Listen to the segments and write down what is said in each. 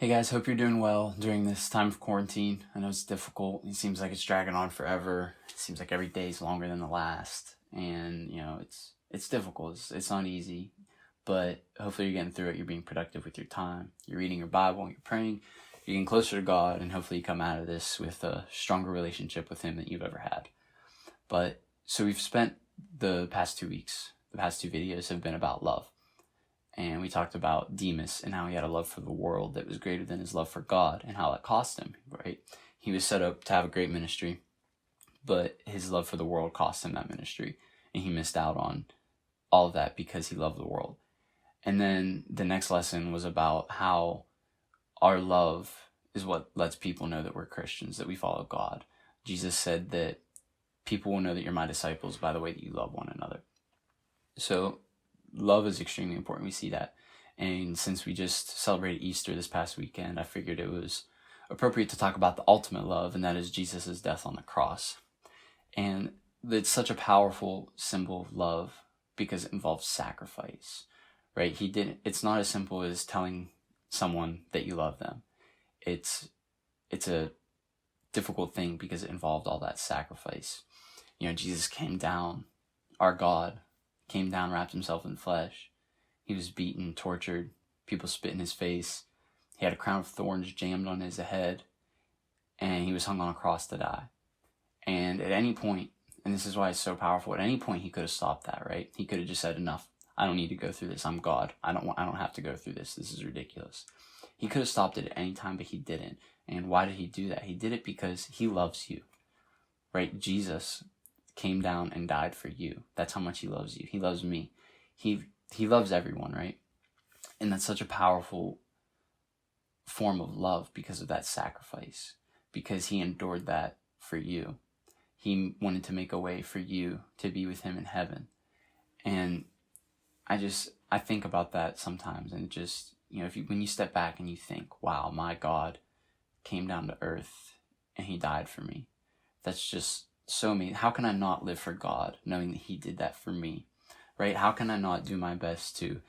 Hey guys, hope you're doing well during this time of quarantine. I know it's difficult. It seems like it's dragging on forever. It seems like every day is longer than the last. And, it's difficult. It's not easy. But hopefully you're getting through it. You're being productive with your time. You're reading your Bible, you're praying. You're getting closer to God, and hopefully you come out of this with a stronger relationship with Him than you've ever had. But, so we've spent the past 2 weeks, the past two videos have been about love. And we talked about Demas and how he had a love for the world that was greater than his love for God and how that cost him, right? He was set up to have a great ministry, but his love for the world cost him that ministry. And he missed out on all of that because he loved the world. And then the next lesson was about how our love is what lets people know that we're Christians, that we follow God. Jesus said that people will know that you're my disciples by the way that you love one another. So love is extremely important. We see that. And since we just celebrated Easter this past weekend, I figured it was appropriate to talk about the ultimate love, and that is Jesus' death on the cross. And it's such a powerful symbol of love because it involves sacrifice, right? It's not as simple as telling someone that you love them. It's a difficult thing because it involved all that sacrifice. Jesus came down, our God, came down, wrapped himself in flesh. He was beaten, tortured, people spit in his face. He had a crown of thorns jammed on his head, and he was hung on a cross to die. And at any point, and this is why it's so powerful, at any point he could have stopped that, right? He could have just said, enough. I don't need to go through this. I'm God. I don't have to go through this. This is ridiculous. He could have stopped it at any time, but he didn't. And why did he do that? He did it because he loves you, right? Jesus came down and died for you. That's how much he loves you. He loves me. He loves everyone, right? And that's such a powerful form of love because of that sacrifice, because he endured that for you. He wanted to make a way for you to be with him in heaven. And I think about that sometimes, and just, when you step back and you think, wow, my God came down to earth and he died for me. That's just so amazing. How can I not live for God knowing that he did that for me, right? How can I not do my best to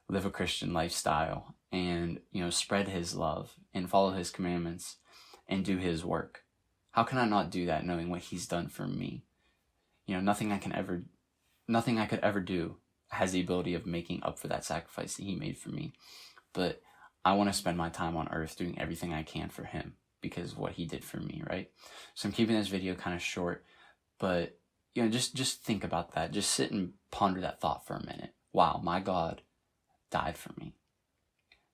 live a Christian lifestyle and, spread his love and follow his commandments and do his work? How can I not do that knowing what he's done for me? Nothing I could ever do has the ability of making up for that sacrifice that he made for me. But I want to spend my time on earth doing everything I can for him because of what he did for me, right? So I'm keeping this video kind of short, but, just think about that. Just sit and ponder that thought for a minute. Wow, my God died for me.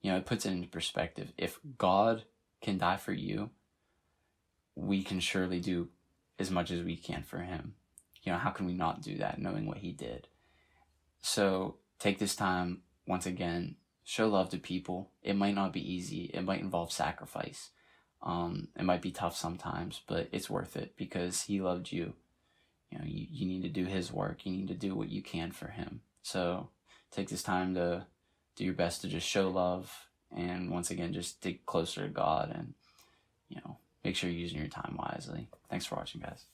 It puts it into perspective. If God can die for you, we can surely do as much as we can for him. How can we not do that knowing what he did? So take this time, once again, show love to people. It might not be easy. It might involve sacrifice. It might be tough sometimes, but it's worth it because he loved you. You need to do his work. You need to do what you can for him. So take this time to do your best to just show love. And once again, just dig closer to God and, make sure you're using your time wisely. Thanks for watching, guys.